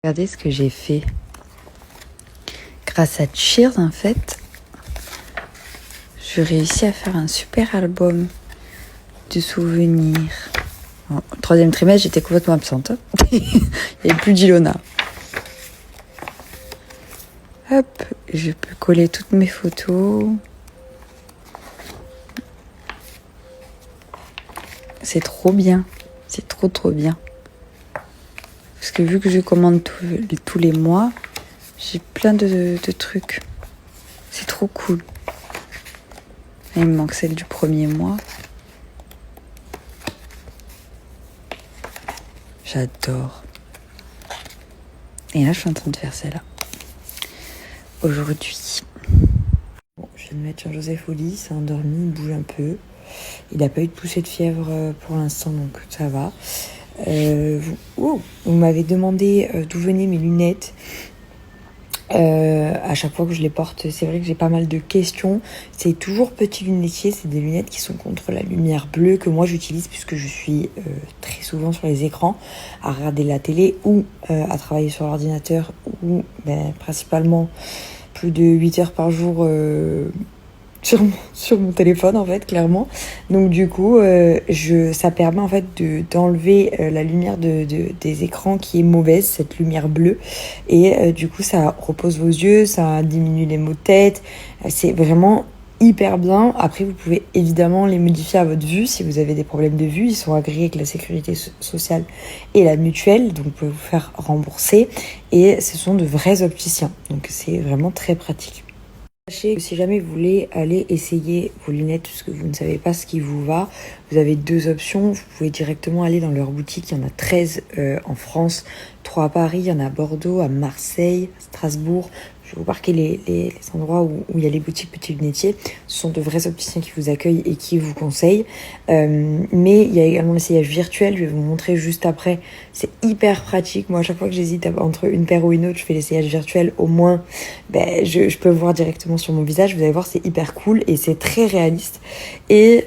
Regardez ce que j'ai fait. Grâce à Cheers, en fait, je réussis à faire un super album de souvenirs. Bon, au 3e trimestre, j'étais complètement absente. Il n'y avait plus d'Ilona. Hop, je peux coller toutes mes photos. C'est trop bien. C'est trop bien. Parce que vu que je commande tous les mois, j'ai plein de trucs. C'est trop cool. Et il me manque celle du 1er mois. J'adore. Et là, je suis en train de faire celle-là. Aujourd'hui. Bon, je viens de mettre Jean-Joseph au lit, il s'est endormi, il bouge un peu. Il n'a pas eu de poussée de fièvre pour l'instant, donc ça va. Vous m'avez demandé d'où venaient mes lunettes. À chaque fois que je les porte, c'est vrai que j'ai pas mal de questions. C'est toujours petit lunetier, c'est des lunettes qui sont contre la lumière bleue que moi j'utilise puisque je suis très souvent sur les écrans à regarder la télé ou à travailler sur l'ordinateur ou principalement plus de 8 heures par jour sur mon téléphone en fait, clairement. Donc du coup ça permet en fait d'enlever la lumière des écrans qui est mauvaise, cette lumière bleue, et du coup ça repose vos yeux, ça diminue les maux de tête, c'est vraiment hyper bien. Après vous pouvez évidemment les modifier à votre vue si vous avez des problèmes de vue, ils sont agréés avec la sécurité sociale et la mutuelle, donc vous pouvez vous faire rembourser, et ce sont de vrais opticiens, donc c'est vraiment très pratique. Sachez que si jamais vous voulez aller essayer vos lunettes parce que vous ne savez pas ce qui vous va, vous avez 2 options. Vous pouvez directement aller dans leur boutique. Il y en a 13 en France, 3 à Paris, il y en a à Bordeaux, à Marseille, à Strasbourg. Je vais vous marquer les endroits où il y a les boutiques petits lunetiers. Ce sont de vrais opticiens qui vous accueillent et qui vous conseillent. Mais il y a également l'essayage virtuel. Je vais vous montrer juste après. C'est hyper pratique. Moi, à chaque fois que j'hésite entre une paire ou une autre, je fais l'essayage virtuel. Au moins, je peux voir directement sur mon visage. Vous allez voir, c'est hyper cool et c'est très réaliste. Et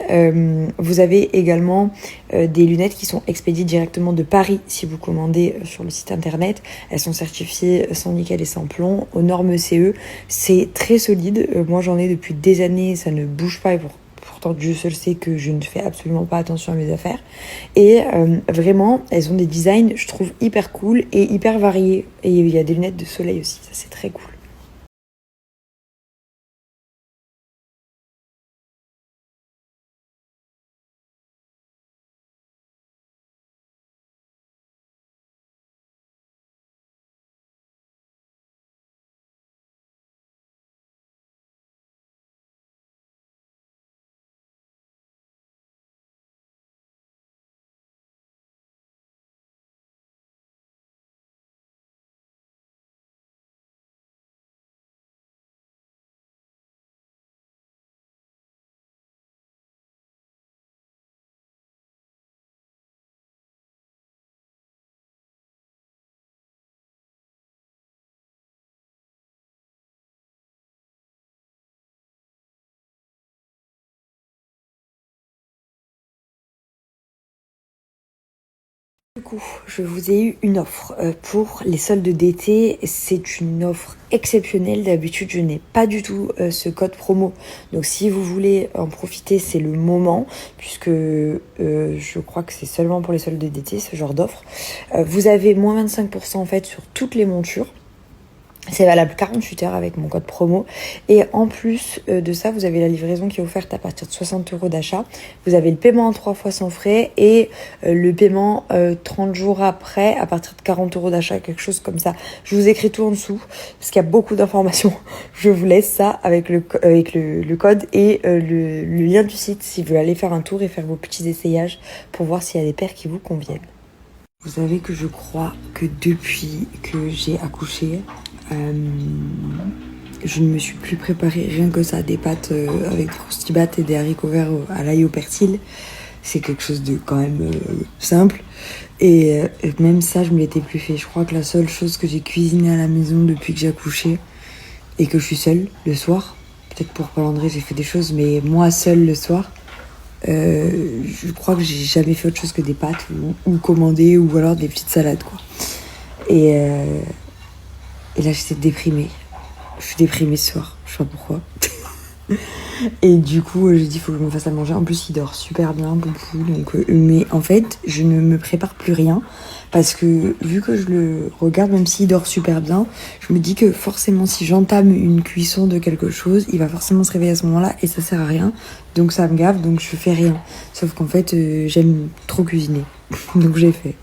vous avez également des lunettes qui sont expédiées directement de Paris si vous commandez sur le site internet. Elles sont certifiées sans nickel et sans plomb, aux normes CE. C'est très solide. Moi, j'en ai depuis des années, ça ne bouge pas. Et pourtant, Dieu seul sait que je ne fais absolument pas attention à mes affaires. Et vraiment, elles ont des designs, je trouve, hyper cool et hyper variés. Et il y a des lunettes de soleil aussi, ça c'est très cool. Du coup, je vous ai eu une offre pour les soldes d'été. C'est une offre exceptionnelle. D'habitude, je n'ai pas du tout ce code promo. Donc, si vous voulez en profiter, c'est le moment, puisque je crois que c'est seulement pour les soldes d'été, ce genre d'offre. Vous avez moins 25% en fait sur toutes les montures. C'est valable 48 heures avec mon code promo. Et en plus de ça, vous avez la livraison qui est offerte à partir de 60 € d'achat. Vous avez le paiement en 3 fois sans frais et le paiement 30 jours après à partir de 40 € d'achat, quelque chose comme ça. Je vous écris tout en dessous parce qu'il y a beaucoup d'informations. Je vous laisse ça avec le code et le lien du site si vous voulez aller faire un tour et faire vos petits essayages pour voir s'il y a des paires qui vous conviennent. Vous savez que je crois que depuis que j'ai accouché, je ne me suis plus préparée rien que ça, des pâtes avec des croustibates et des haricots verts à l'ail au persil. C'est quelque chose de quand même simple. Et même ça, je me l'étais plus fait. Je crois que la seule chose que j'ai cuisinée à la maison depuis que j'ai accouché et que je suis seule le soir, peut-être pour Paul André j'ai fait des choses, mais moi seule le soir, je crois que j'ai jamais fait autre chose que des pâtes ou commander ou alors des petites salades quoi. Et, euh, et là, j'étais déprimée. Je suis déprimée ce soir. Je sais pas pourquoi. Et du coup, j'ai dit, il faut que je me fasse à manger. En plus, il dort super bien, beaucoup. Donc, mais en fait, je ne me prépare plus rien. Parce que vu que je le regarde, même s'il dort super bien, je me dis que forcément, si j'entame une cuisson de quelque chose, il va forcément se réveiller à ce moment-là. Et ça sert à rien. Donc ça me gave, donc je fais rien. Sauf qu'en fait, j'aime trop cuisiner. Donc j'ai fait.